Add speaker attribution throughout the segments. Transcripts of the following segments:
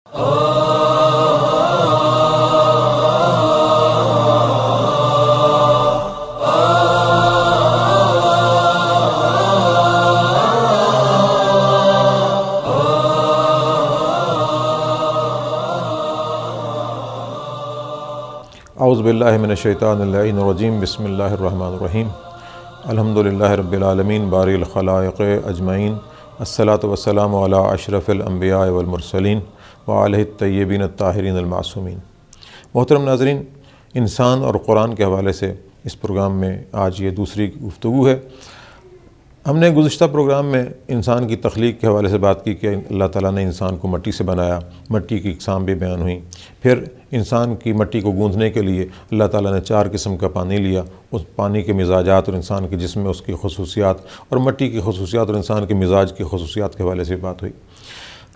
Speaker 1: اعوذ باللہ من الشیطان اللعین الرجیم بسم اللہ الرحمن الرحیم الحمدللہ رب العالمین باری الخلائق اجمعین الصلاۃ والسلام علی اشرف الانبیاء والمرسلین وعلیہ الطیبین الطاہرین المعصومین۔ محترم ناظرین، انسان اور قرآن کے حوالے سے اس پروگرام میں آج یہ دوسری گفتگو ہے۔ ہم نے گزشتہ پروگرام میں انسان کی تخلیق کے حوالے سے بات کی کہ اللہ تعالیٰ نے انسان کو مٹی سے بنایا، مٹی کی اقسام بھی بیان ہوئیں۔ پھر انسان کی مٹی کو گوندھنے کے لیے اللہ تعالیٰ نے 4 قسم کا پانی لیا، اس پانی کے مزاجات اور انسان کے جسم میں اس کی خصوصیات اور مٹی کی خصوصیات اور انسان کے مزاج کی خصوصیات کے حوالے سے بات ہوئی۔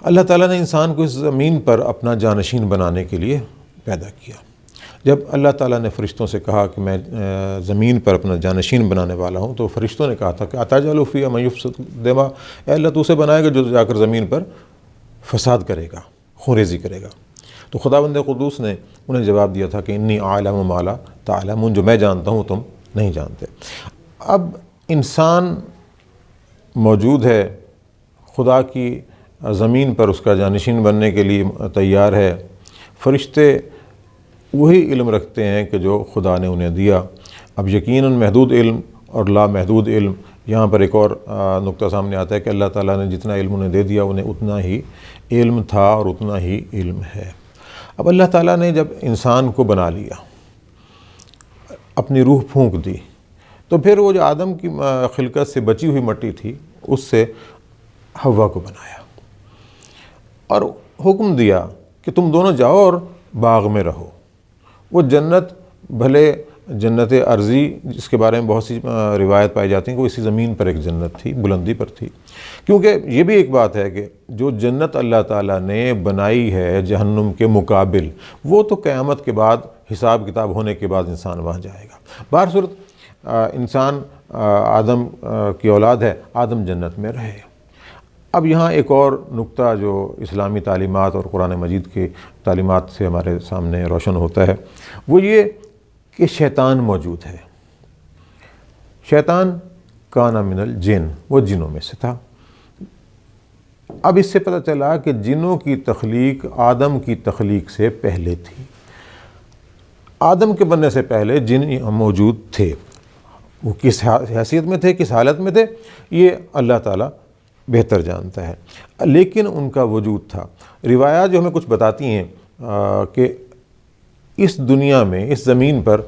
Speaker 1: اللہ تعالیٰ نے انسان کو اس زمین پر اپنا جانشین بنانے کے لیے پیدا کیا۔ جب اللہ تعالیٰ نے فرشتوں سے کہا کہ میں زمین پر اپنا جانشین بنانے والا ہوں، تو فرشتوں نے کہا تھا کہ اتجعل فیہا من یفسد الدماء، اے اللہ تو اسے بنائے گا جو جا کر زمین پر فساد کرے گا، خونریزی کرے گا۔ تو خداوند قدوس نے انہیں جواب دیا تھا کہ انی اعلم ما لا تعلمون، جو میں جانتا ہوں تم نہیں جانتے۔ اب انسان موجود ہے، خدا کی زمین پر اس کا جانشین بننے کے لیے تیار ہے۔ فرشتے وہی علم رکھتے ہیں کہ جو خدا نے انہیں دیا۔ اب یقیناً محدود علم اور لامحدود علم، یہاں پر ایک اور نقطہ سامنے آتا ہے کہ اللہ تعالیٰ نے جتنا علم انہیں دے دیا انہیں اتنا ہی علم تھا اور اتنا ہی علم ہے۔ اب اللہ تعالیٰ نے جب انسان کو بنا لیا، اپنی روح پھونک دی، تو پھر وہ جو آدم کی خلقت سے بچی ہوئی مٹی تھی اس سے حوا کو بنایا اور حکم دیا کہ تم دونوں جاؤ اور باغ میں رہو۔ وہ جنت بھلے جنت ارضی جس کے بارے میں بہت سی روایت پائی جاتی ہیں کہ وہ اسی زمین پر ایک جنت تھی، بلندی پر تھی، کیونکہ یہ بھی ایک بات ہے کہ جو جنت اللہ تعالیٰ نے بنائی ہے جہنم کے مقابل، وہ تو قیامت کے بعد حساب کتاب ہونے کے بعد انسان وہاں جائے گا۔ بہرصورت انسان آدم کی اولاد ہے، آدم جنت میں رہے۔ اب یہاں ایک اور نقطہ جو اسلامی تعلیمات اور قرآن مجید کی تعلیمات سے ہمارے سامنے روشن ہوتا ہے، وہ یہ کہ شیطان موجود ہے۔ شیطان کان من الجن، وہ جنوں میں سے تھا۔ اب اس سے پتہ چلا کہ جنوں کی تخلیق آدم کی تخلیق سے پہلے تھی۔ آدم کے بننے سے پہلے جن موجود تھے، وہ کس حیثیت میں تھے، کس حالت میں تھے، یہ اللہ تعالیٰ بہتر جانتا ہے، لیکن ان کا وجود تھا۔ روایات جو ہمیں کچھ بتاتی ہیں کہ اس دنیا میں، اس زمین پر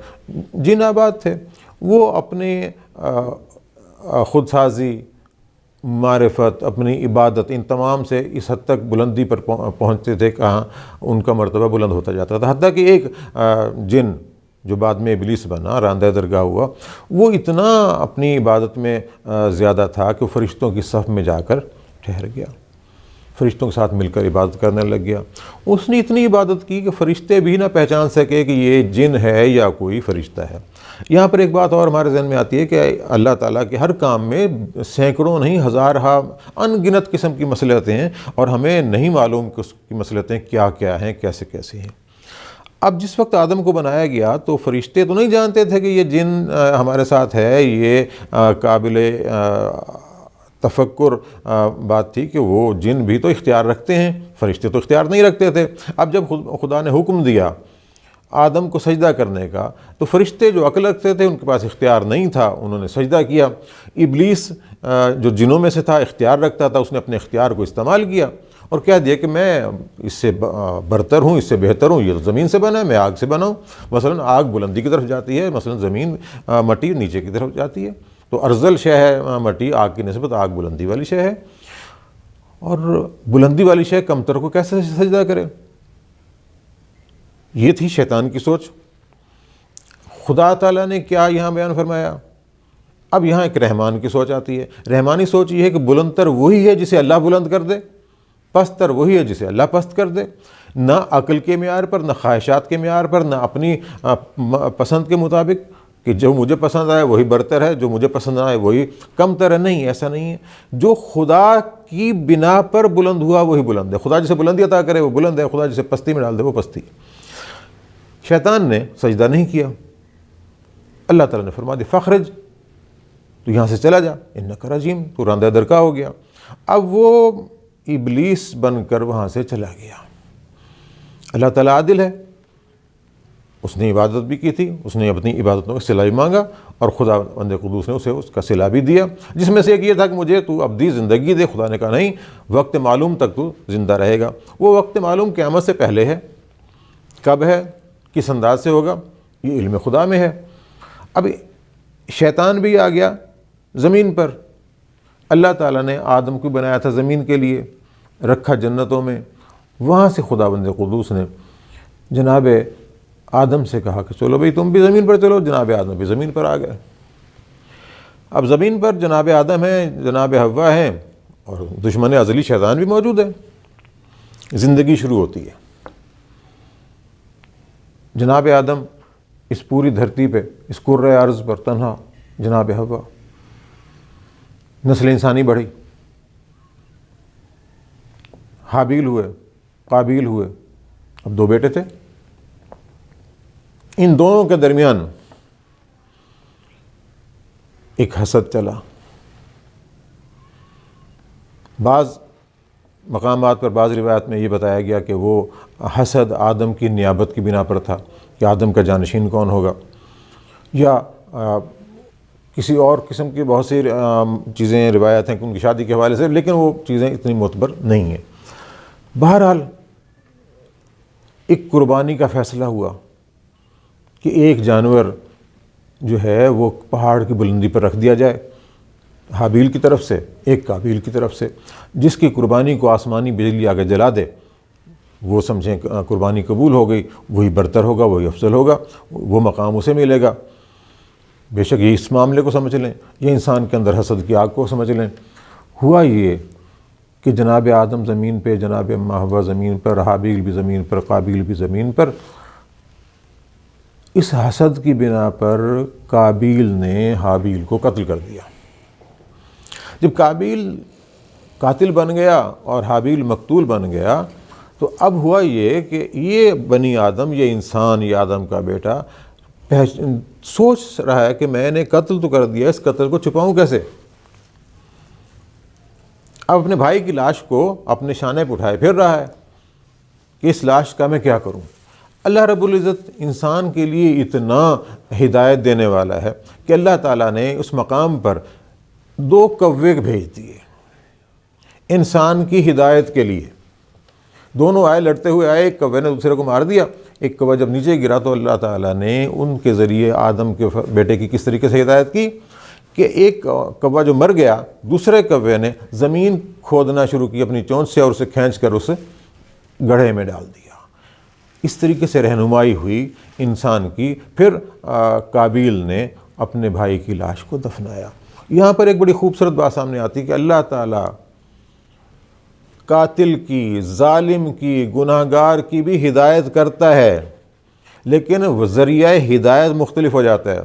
Speaker 1: جن آباد تھے، وہ اپنے خود سازی، معرفت، اپنی عبادت، ان تمام سے اس حد تک بلندی پر پہنچتے تھے کہاں ان کا مرتبہ بلند ہوتا جاتا تھا، حتیٰ کہ ایک جن جو بعد میں ابلیس بنا، راندہ درگاہ ہوا، وہ اتنا اپنی عبادت میں زیادہ تھا کہ فرشتوں کی صف میں جا کر ٹھہر گیا، فرشتوں کے ساتھ مل کر عبادت کرنے لگ گیا۔ اس نے اتنی عبادت کی کہ فرشتے بھی نہ پہچان سکے کہ یہ جن ہے یا کوئی فرشتہ ہے۔ یہاں پر ایک بات اور ہمارے ذہن میں آتی ہے کہ اللہ تعالیٰ کے ہر کام میں سینکڑوں نہیں ہزارہا ان گنت قسم کی مصلحتیں ہیں، اور ہمیں نہیں معلوم کہ اس کی مصلحتیں کیا کیا ہیں، کیسے کیسے ہیں۔ اب جس وقت آدم کو بنایا گیا تو فرشتے تو نہیں جانتے تھے کہ یہ جن ہمارے ساتھ ہے، یہ قابل تفکر بات تھی کہ وہ جن بھی تو اختیار رکھتے ہیں، فرشتے تو اختیار نہیں رکھتے تھے۔ اب جب خدا نے حکم دیا آدم کو سجدہ کرنے کا، تو فرشتے جو عقل رکھتے تھے ان کے پاس اختیار نہیں تھا، انہوں نے سجدہ کیا۔ ابلیس جو جنوں میں سے تھا، اختیار رکھتا تھا، اس نے اپنے اختیار کو استعمال کیا اور کہہ دیا کہ میں اس سے برتر ہوں، اس سے بہتر ہوں، یہ تو زمین سے بنا ہے، میں آگ سے بنا ہوں۔ مثلا آگ بلندی کی طرف جاتی ہے، مثلا زمین مٹی نیچے کی طرف جاتی ہے، تو ارذل شے ہے مٹی، آگ کی نسبت آگ بلندی والی شے ہے، اور بلندی والی شے کمتر کو کیسے سجدہ کرے؟ یہ تھی شیطان کی سوچ۔ خدا تعالیٰ نے کیا یہاں بیان فرمایا؟ اب یہاں ایک رحمان کی سوچ آتی ہے۔ رحمانی سوچ یہ ہے کہ بلند تر وہی ہے جسے اللہ بلند کر دے، پست تر وہی ہے جسے اللہ پست کر دے۔ نہ عقل کے معیار پر، نہ خواہشات کے معیار پر، نہ اپنی پسند کے مطابق، کہ جو مجھے پسند آئے وہی برتر ہے، جو مجھے پسند آئے وہی کم تر ہے. نہیں، ایسا نہیں ہے. جو خدا کی بنا پر بلند ہوا وہی بلند ہے. خدا جسے بلندی عطا کرے وہ بلند ہے، خدا جسے پستی میں ڈال دے وہ پستی. شیطان نے سجدہ نہیں کیا. اللہ تعالیٰ نے فرما دیا فخرج، تو یہاں سے چلا جا، انک رجیم، تو راندہ درکا ہو گیا. اب وہ ابلیس بن کر وہاں سے چلا گیا. اللہ تعالیٰ عادل ہے، اس نے عبادت بھی کی تھی، اس نے اپنی عبادتوں کا صلہ بھی مانگا، اور خدا بند قدوس نے اسے اس کا صلہ بھی دیا، جس میں سے ایک یہ تھا کہ مجھے تو ابدی زندگی دے. خدا نے کہا نہیں، وقت معلوم تک تو زندہ رہے گا. وہ وقت معلوم قیامت سے پہلے ہے. کب ہے، کس انداز سے ہوگا، یہ علم خدا میں ہے. اب شیطان بھی آ گیا زمین پر. اللہ تعالیٰ نے آدم کو بنایا تھا زمین کے لیے، رکھا جنتوں میں. وہاں سے خدا بند قدوس نے جناب آدم سے کہا کہ چلو بھئی تم بھی زمین پر چلو. جناب آدم بھی زمین پر آ گئے. اب زمین پر جناب آدم ہیں، جناب حوا ہیں، اور دشمن ازلی شیطان بھی موجود ہے. زندگی شروع ہوتی ہے. جناب آدم اس پوری دھرتی پہ، اس کرۂ ارض پر تنہا، جناب حوا. نسل انسانی بڑھی، حابیل ہوئے، قابیل ہوئے. اب 2 بیٹے تھے. ان دونوں کے درمیان ایک حسد چلا. بعض مقامات پر، بعض روایات میں یہ بتایا گیا کہ وہ حسد آدم کی نیابت کی بنا پر تھا کہ آدم کا جانشین کون ہوگا، یا کسی اور قسم کی بہت سی چیزیں روایات ہیں ان کی شادی کے حوالے سے، لیکن وہ چیزیں اتنی معتبر نہیں ہیں. بہرحال ایک قربانی کا فیصلہ ہوا کہ ایک جانور جو ہے وہ پہاڑ کی بلندی پر رکھ دیا جائے، حابیل کی طرف سے، ایک قابیل کی طرف سے. جس کی قربانی کو آسمانی بجلی آگے جلا دے، وہ سمجھیں قربانی قبول ہو گئی، وہی برتر ہوگا، وہی افضل ہوگا، وہ مقام اسے ملے گا. بے شک یہ اس معاملے کو سمجھ لیں، یہ انسان کے اندر حسد کی آگ کو سمجھ لیں. ہوا یہ کہ جناب آدم زمین پہ، جناب حوا زمین پر، حابیل بھی زمین پر، قابیل بھی زمین پر. اس حسد کی بنا پر قابیل نے حابیل کو قتل کر دیا. جب قابیل قاتل بن گیا اور حابیل مقتول بن گیا، تو اب ہوا یہ کہ یہ بنی آدم، یہ انسان، یہ آدم کا بیٹا سوچ رہا ہے کہ میں نے قتل تو کر دیا، اس قتل کو چھپاؤں کیسے. اب اپنے بھائی کی لاش کو اپنے شانے پہ اٹھائے پھر رہا ہے کہ اس لاش کا میں کیا کروں. اللہ رب العزت انسان کے لیے اتنا ہدایت دینے والا ہے کہ اللہ تعالیٰ نے اس مقام پر 2 کوے بھیج دیے انسان کی ہدایت کے لیے. دونوں آئے، لڑتے ہوئے آئے، ایک کوے نے دوسرے کو مار دیا. ایک کوہ جب نیچے گرا تو اللہ تعالیٰ نے ان کے ذریعے آدم کے بیٹے کی کس طریقے سے ہدایت کی کہ ایک کوہ جو مر گیا، دوسرے کوے نے زمین کھودنا شروع کی اپنی چونچ سے اور اسے کھینچ کر اسے گڑھے میں ڈال دیا. اس طریقے سے رہنمائی ہوئی انسان کی. پھر قابیل نے اپنے بھائی کی لاش کو دفنایا. یہاں پر ایک بڑی خوبصورت بات سامنے آتی کہ اللہ تعالیٰ قاتل کی، ظالم کی، گناہگار کی بھی ہدایت کرتا ہے، لیکن ذریعہ ہدایت مختلف ہو جاتا ہے.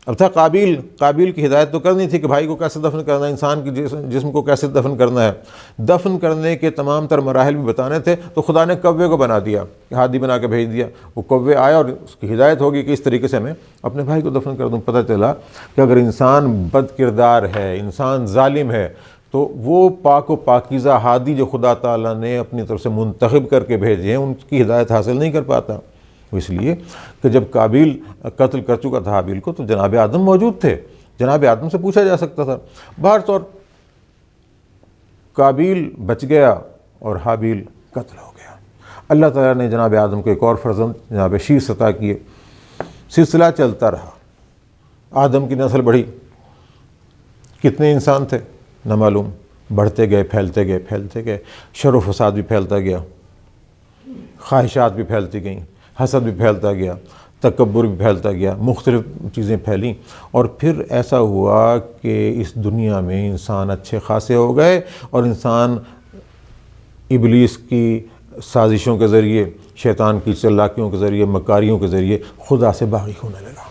Speaker 1: اب تھا قابیل کی ہدایت تو کرنی تھی کہ بھائی کو کیسے دفن کرنا ہے، انسان کی جسم کو کیسے دفن کرنا ہے. دفن کرنے کے تمام تر مراحل بھی بتانے تھے، تو خدا نے کوے کو بنا دیا، ہادی بنا کے بھیج دیا. وہ کوے آیا اور اس کی ہدایت ہوگی کہ اس طریقے سے میں اپنے بھائی کو دفن کر دوں. پتہ چلا کہ اگر انسان بد کردار ہے، انسان ظالم ہے، تو وہ پاک و پاکیزہ ہادی جو خدا تعالیٰ نے اپنی طرف سے منتخب کر کے بھیجے ہیں، ان کی ہدایت حاصل نہیں کر پاتا. اس لیے کہ جب قابیل قتل کر چکا تھا حابیل کو، تو جناب آدم موجود تھے، جناب آدم سے پوچھا جا سکتا تھا. بہر طور قابیل بچ گیا اور حابیل قتل ہو گیا. اللہ تعالیٰ نے جناب آدم کو ایک اور فرزند جناب شیس عطا کیے. سلسلہ چلتا رہا، آدم کی نسل بڑھی. کتنے انسان تھے نہ معلوم، بڑھتے گئے، پھیلتے گئے. شر و فساد بھی پھیلتا گیا، خواہشات بھی پھیلتی گئیں، حسد بھی پھیلتا گیا، تکبر بھی پھیلتا گیا، مختلف چیزیں پھیلیں. اور پھر ایسا ہوا کہ اس دنیا میں انسان اچھے خاصے ہو گئے، اور انسان ابلیس کی سازشوں کے ذریعے، شیطان کی چالاکیوں کے ذریعے، مکاریوں کے ذریعے خدا سے باغی ہونے لگا.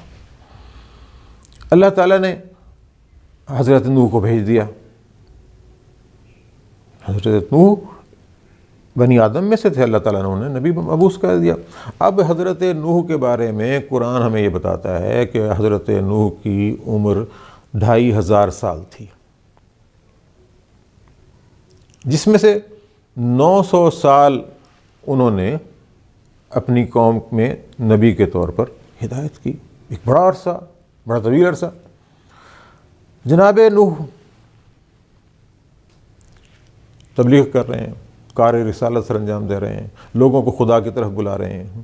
Speaker 1: اللہ تعالیٰ نے حضرت نوح کو بھیج دیا. حضرت نوح بنی آدم میں سے تھے، اللہ تعالیٰ نے انہیں نبی مبعوث کر دیا. اب حضرت نوح کے بارے میں قرآن ہمیں یہ بتاتا ہے کہ حضرت نوح کی عمر 2500 سال تھی، جس میں سے 900 سال انہوں نے اپنی قوم میں نبی کے طور پر ہدایت کی. ایک بڑا عرصہ، بڑا طویل عرصہ. جناب نوح تبلیغ کر رہے ہیں، کار رسالت سر انجام دے رہے ہیں، لوگوں کو خدا کی طرف بلا رہے ہیں،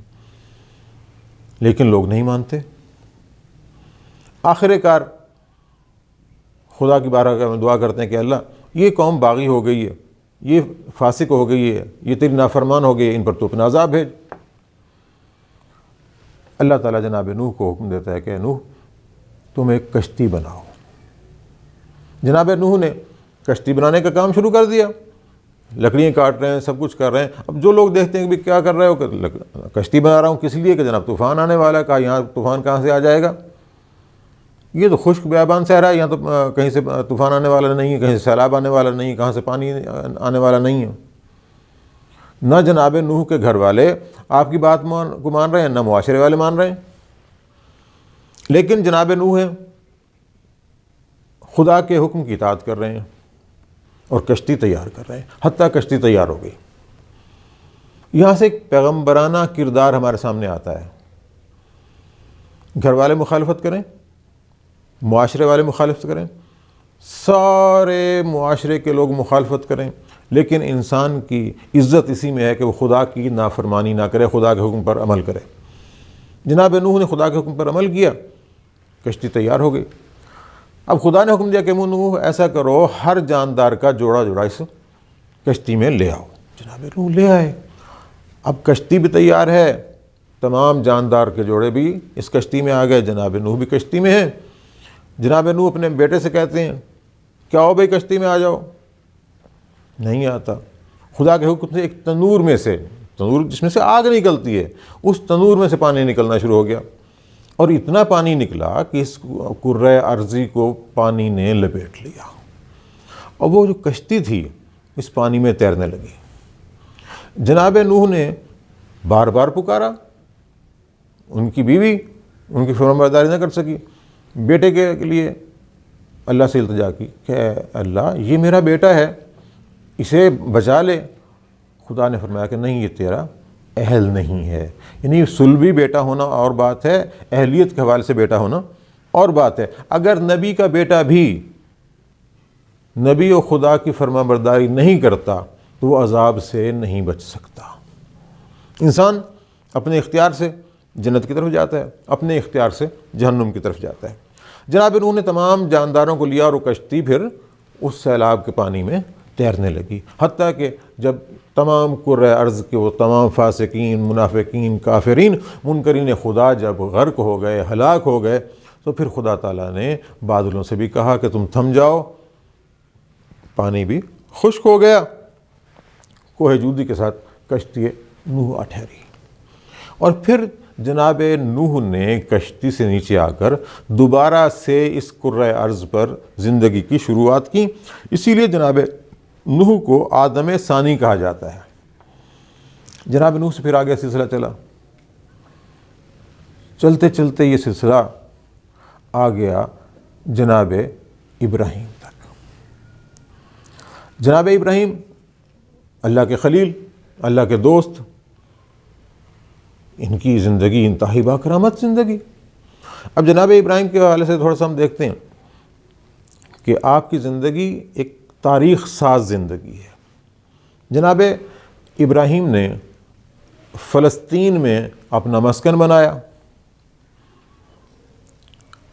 Speaker 1: لیکن لوگ نہیں مانتے. آخر کار خدا کی بارگاہ میں دعا کرتے ہیں کہ اللہ یہ قوم باغی ہو گئی ہے، یہ فاسق ہو گئی ہے، یہ تیری نافرمان ہو گئی ہے، ان پر تو اپنا عذاب بھیج. اللہ تعالیٰ جناب نوح کو حکم دیتا ہے کہ نوح تم ایک کشتی بناؤ. جناب نوح نے کشتی بنانے کا کام شروع کر دیا. لکڑیاں کاٹ رہے ہیں، سب کچھ کر رہے ہیں. اب جو لوگ دیکھتے ہیں کہ بھی کیا کر رہے ہو، کہ کشتی بنا رہا ہوں کس لیے کہ جناب طوفان آنے والا ہے. کہا یہاں طوفان کہاں سے آ جائے گا، یہ تو خشک بیابان صحرا ہے، یہاں تو کہیں سے طوفان آنے والا نہیں ہے، کہیں سے سیلاب آنے والا نہیں ہے، کہاں سے پانی آنے والا نہیں ہے. نہ جناب نوح کے گھر والے آپ کی بات کو مان رہے ہیں، نہ معاشرے والے مان رہے ہیں. لیکن جناب نوح ہیں خدا کے حکم کی اطاعت کر رہے ہیں اور کشتی تیار کر رہے ہیں، حتیٰ کشتی تیار ہو گئی. یہاں سے ایک پیغمبرانہ کردار ہمارے سامنے آتا ہے. گھر والے مخالفت کریں، معاشرے والے مخالفت کریں، سارے معاشرے کے لوگ مخالفت کریں، لیکن انسان کی عزت اسی میں ہے کہ وہ خدا کی نافرمانی نہ کرے، خدا کے حکم پر عمل کرے. جناب نوح نے خدا کے حکم پر عمل کیا، کشتی تیار ہو گئی. اب خدا نے حکم دیا کہ نوح ایسا کرو، ہر جاندار کا جوڑا جوڑا اس کشتی میں لے آؤ. جناب نوح لے آئے. اب کشتی بھی تیار ہے، تمام جاندار کے جوڑے بھی اس کشتی میں آ گئے، جناب نوح بھی کشتی میں ہیں. جناب نوح اپنے بیٹے سے کہتے ہیں کہ آؤ بھائی کشتی میں آ جاؤ. نہیں آتا. خدا کے حکم سے ایک تنور میں سے، تنور جس میں سے آگ نکلتی ہے، اس تنور میں سے پانی نکلنا شروع ہو گیا، اور اتنا پانی نکلا کہ اس کرۂ ارضی کو پانی نے لپیٹ لیا، اور وہ جو کشتی تھی اس پانی میں تیرنے لگی. جناب نوح نے بار بار پکارا، ان کی بیوی ان کی فرمانبرداری نہ کر سکی. بیٹے کے لیے اللہ سے التجا کی کہ اللہ یہ میرا بیٹا ہے، اسے بچا لے. خدا نے فرمایا کہ نہیں، یہ تیرا اہل نہیں ہے. یعنی صلبی بیٹا ہونا اور بات ہے، اہلیت کے حوالے سے بیٹا ہونا اور بات ہے. اگر نبی کا بیٹا بھی نبی و خدا کی فرمانبرداری نہیں کرتا تو وہ عذاب سے نہیں بچ سکتا. انسان اپنے اختیار سے جنت کی طرف جاتا ہے، اپنے اختیار سے جہنم کی طرف جاتا ہے. جناب نوح نے تمام جانداروں کو لیا اور وہ کشتی پھر اس سیلاب کے پانی میں تیرنے لگی، حتیٰ کہ جب تمام کرۂ ارض کے وہ تمام فاسقین، منافقین، کافرین، منکرین خدا جب غرق ہو گئے، ہلاک ہو گئے، تو پھر خدا تعالیٰ نے بادلوں سے بھی کہا کہ تم تھم جاؤ. پانی بھی خشک ہو گیا، کوہ جودی کے ساتھ کشتی نوح ٹھہری. اور پھر جناب نوح نے کشتی سے نیچے آ کر دوبارہ سے اس کرۂ ارض پر زندگی کی شروعات کی. اسی لیے جناب نوح کو آدم ثانی کہا جاتا ہے. جناب نوح سے پھر آگے سلسلہ چلا، چلتے چلتے یہ سلسلہ آ گیا جناب ابراہیم تک. جناب ابراہیم اللہ کے خلیل، اللہ کے دوست، ان کی زندگی انتہائی باکرامت زندگی. اب جناب ابراہیم کے حوالے سے تھوڑا سا ہم دیکھتے ہیں کہ آپ کی زندگی ایک تاریخ ساز زندگی ہے. جناب ابراہیم نے فلسطین میں اپنا مسکن بنایا.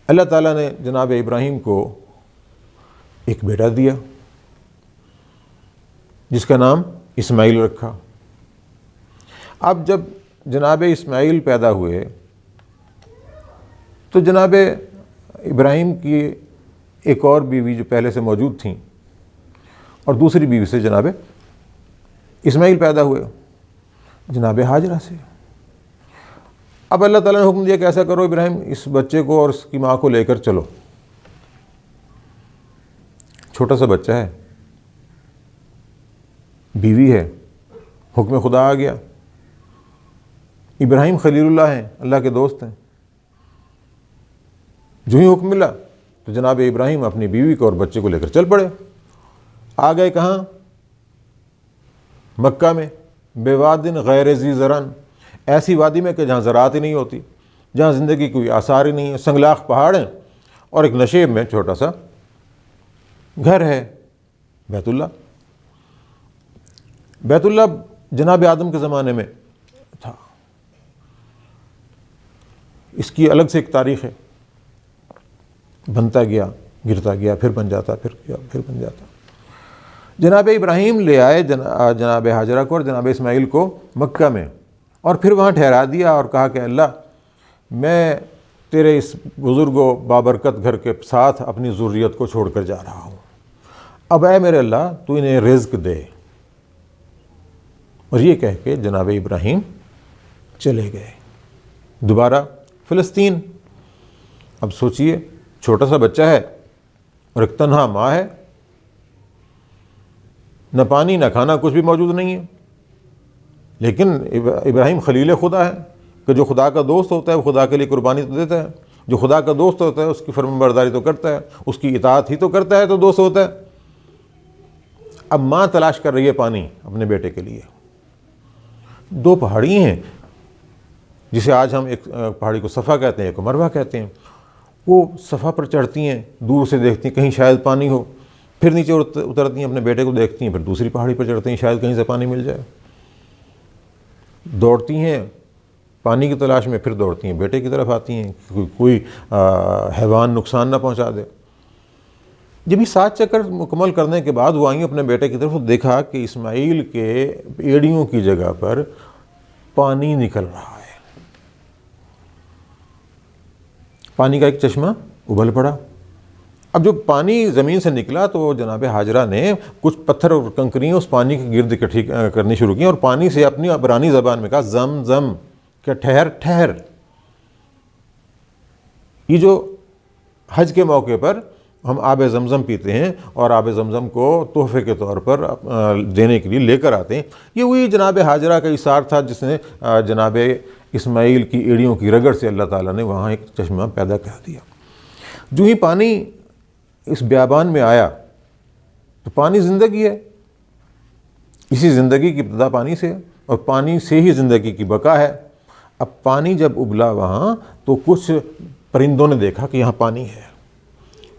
Speaker 1: اللہ تعالیٰ نے جناب ابراہیم کو ایک بیٹا دیا جس کا نام اسماعیل رکھا. اب جب جناب اسماعیل پیدا ہوئے تو جناب ابراہیم کی ایک اور بیوی جو پہلے سے موجود تھیں، اور دوسری بیوی سے جناب اسماعیل پیدا ہوئے، جناب ہاجرہ سے. اب اللہ تعالیٰ نے حکم دیا کہ ایسا کرو ابراہیم، اس بچے کو اور اس کی ماں کو لے کر چلو چھوٹا سا بچہ ہے، بیوی ہے، حکم خدا آ گیا، ابراہیم خلیل اللہ ہیں، اللہ کے دوست ہیں، جو ہی حکم ملا تو جناب ابراہیم اپنی بیوی کو اور بچے کو لے کر چل پڑے، آ گئے کہاں؟ مکہ میں، بے وادن غیر ذی زرعن، ایسی وادی میں کہ جہاں زراعت ہی نہیں ہوتی، جہاں زندگی کوئی آثار ہی نہیں ہے، سنگلاخ پہاڑ ہیں اور ایک نشیب میں چھوٹا سا گھر ہے، بیت اللہ۔ بیت اللہ جناب آدم کے زمانے میں تھا، اس کی الگ سے ایک تاریخ ہے، بنتا گیا، گرتا گیا، پھر بن جاتا، پھر بن جاتا۔ جناب ابراہیم لے آئے جناب ہاجرہ کو اور جناب اسماعیل کو مکہ میں، اور پھر وہاں ٹھہرا دیا اور کہا کہ اللہ، میں تیرے اس بزرگ و بابرکت گھر کے ساتھ اپنی ذریت کو چھوڑ کر جا رہا ہوں، اب اے میرے اللہ تو انہیں رزق دے۔ اور یہ کہہ کے جناب ابراہیم چلے گئے دوبارہ فلسطین۔ اب سوچئے، چھوٹا سا بچہ ہے اور ایک تنہا ماں ہے، نہ پانی نہ کھانا کچھ بھی موجود نہیں ہے، لیکن ابراہیم خلیل خدا ہے کہ جو خدا کا دوست ہوتا ہے وہ خدا کے لیے قربانی تو دیتا ہے، جو خدا کا دوست ہوتا ہے اس کی فرمانبرداری تو کرتا ہے، اس کی اطاعت ہی تو کرتا ہے، تو دوست ہوتا ہے۔ اب ماں تلاش کر رہی ہے پانی اپنے بیٹے کے لیے۔ دو پہاڑی ہیں، جسے آج ہم ایک پہاڑی کو صفا کہتے ہیں، ایک کو مروہ کہتے ہیں، وہ صفا پر چڑھتی ہیں، دور سے دیکھتی ہیں کہیں شاید پانی ہو، پھر نیچے اترتی ہیں، اپنے بیٹے کو دیکھتی ہیں، پھر دوسری پہاڑی پر چڑھتی ہیں، شاید کہیں سے پانی مل جائے، دوڑتی ہیں پانی کی تلاش میں، پھر دوڑتی ہیں بیٹے کی طرف آتی ہیں کہ کوئی حیوان نقصان نہ پہنچا دے۔ جب یہ 7 چکر مکمل کرنے کے بعد وہ آئیں اپنے بیٹے کی طرف، دیکھا کہ اسماعیل کے ایڑیوں کی جگہ پر پانی نکل رہا ہے، پانی کا ایک چشمہ ابل پڑا۔ اب جب پانی زمین سے نکلا تو جناب ہاجرہ نے کچھ پتھر اور کنکریاں اس پانی کے گرد اکٹھی کرنی شروع کی اور پانی سے اپنی عبرانی زبان میں کہا زم زم، کہ ٹھہر ٹھہر۔ یہ جو حج کے موقع پر ہم آب زمزم پیتے ہیں اور آب زمزم کو تحفے کے طور پر دینے کے لیے لے کر آتے ہیں، یہ وہی جناب ہاجرہ کا ایثار تھا جس نے جناب اسماعیل کی ایڑیوں کی رگڑ سے اللہ تعالیٰ نے وہاں ایک چشمہ پیدا کر دیا۔ جو ہی پانی اس بیابان میں آیا تو پانی زندگی ہے، اسی زندگی کی ابتدا پانی سے ہے اور پانی سے ہی زندگی کی بقا ہے۔ اب پانی جب ابلا وہاں تو کچھ پرندوں نے دیکھا کہ یہاں پانی ہے،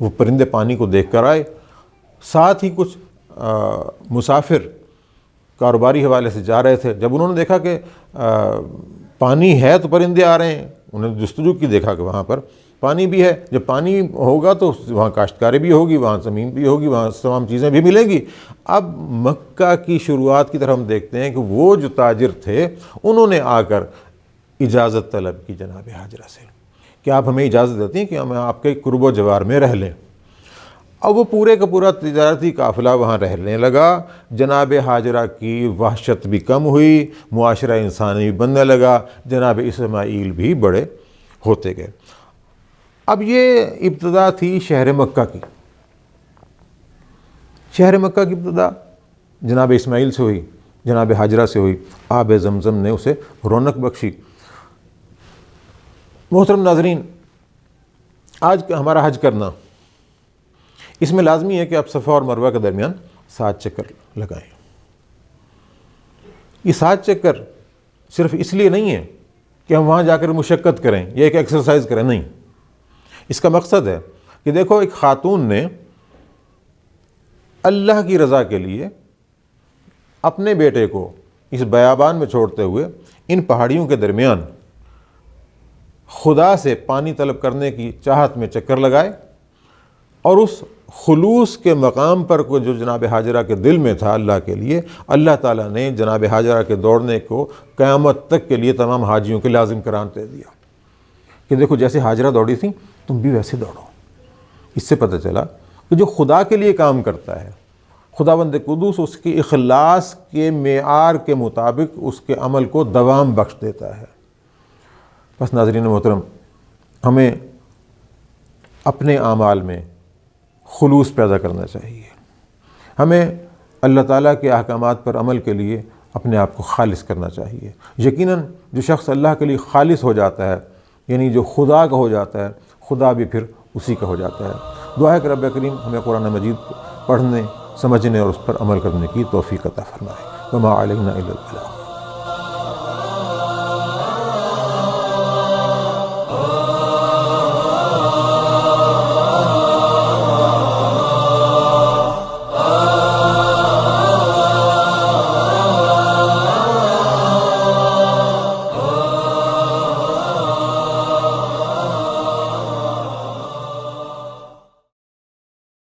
Speaker 1: وہ پرندے پانی کو دیکھ کر آئے، ساتھ ہی کچھ مسافر کاروباری حوالے سے جا رہے تھے، جب انہوں نے دیکھا کہ پانی ہے تو پرندے آ رہے ہیں، انہوں نے جستجو کی، دیکھا کہ وہاں پر پانی بھی ہے، جب پانی ہوگا تو وہاں کاشتکاری بھی ہوگی، وہاں زمین بھی ہوگی، وہاں تمام چیزیں بھی ملیں گی۔ اب مکہ کی شروعات کی طرف ہم دیکھتے ہیں کہ وہ جو تاجر تھے انہوں نے آ کر اجازت طلب کی جناب ہاجرہ سے کہ آپ ہمیں اجازت دیتے ہیں کہ ہم آپ کے قرب و جوار میں رہ لیں۔ اب وہ پورے کا پورا تجارتی قافلہ وہاں رہنے لگا، جناب ہاجرہ کی وحشت بھی کم ہوئی، معاشرہ انسانی بھی بننے لگا، جناب اسماعیل بھی بڑے ہوتے گئے۔ اب یہ ابتدا تھی شہر مکہ کی، شہر مکہ کی ابتدا جناب اسماعیل سے ہوئی، جناب ہاجرہ سے ہوئی، آب زمزم نے اسے رونق بخشی۔ محترم ناظرین، آج ہمارا حج کرنا، اس میں لازمی ہے کہ آپ صفا اور مروہ کے درمیان 7 چکر لگائیں۔ یہ 7 چکر صرف اس لیے نہیں ہے کہ ہم وہاں جا کر مشقت کریں یا ایک ایکسرسائز کریں، نہیں، اس کا مقصد ہے کہ دیکھو ایک خاتون نے اللہ کی رضا کے لیے اپنے بیٹے کو اس بیابان میں چھوڑتے ہوئے ان پہاڑیوں کے درمیان خدا سے پانی طلب کرنے کی چاہت میں چکر لگائے، اور اس خلوص کے مقام پر کو جو جناب ہاجرہ کے دل میں تھا اللہ کے لیے، اللہ تعالیٰ نے جناب ہاجرہ کے دوڑنے کو قیامت تک کے لیے تمام حاجیوں کے لازم قرار دے دیا کہ دیکھو جیسے ہاجرہ دوڑی تھی تم بھی ویسے دوڑو۔ اس سے پتہ چلا کہ جو خدا کے لیے کام کرتا ہے، خداوند قدوس اس کے اخلاص کے معیار کے مطابق اس کے عمل کو دوام بخش دیتا ہے۔ بس ناظرین محترم، ہمیں اپنے اعمال میں خلوص پیدا کرنا چاہیے. ہمیں اللہ تعالیٰ کے احکامات پر عمل کے لیے اپنے آپ کو خالص کرنا چاہیے. یقیناً جو شخص اللہ کے لیے خالص ہو جاتا ہے، یعنی جو خدا کا ہو جاتا ہے، خدا بھی پھر اسی کا ہو جاتا ہے. دعا ہے کہ رب کریم ہمیں قرآن مجید پڑھنے، سمجھنے اور اس پر عمل کرنے کی توفیق عطا فرمائے. وما علینا الا البلاغ.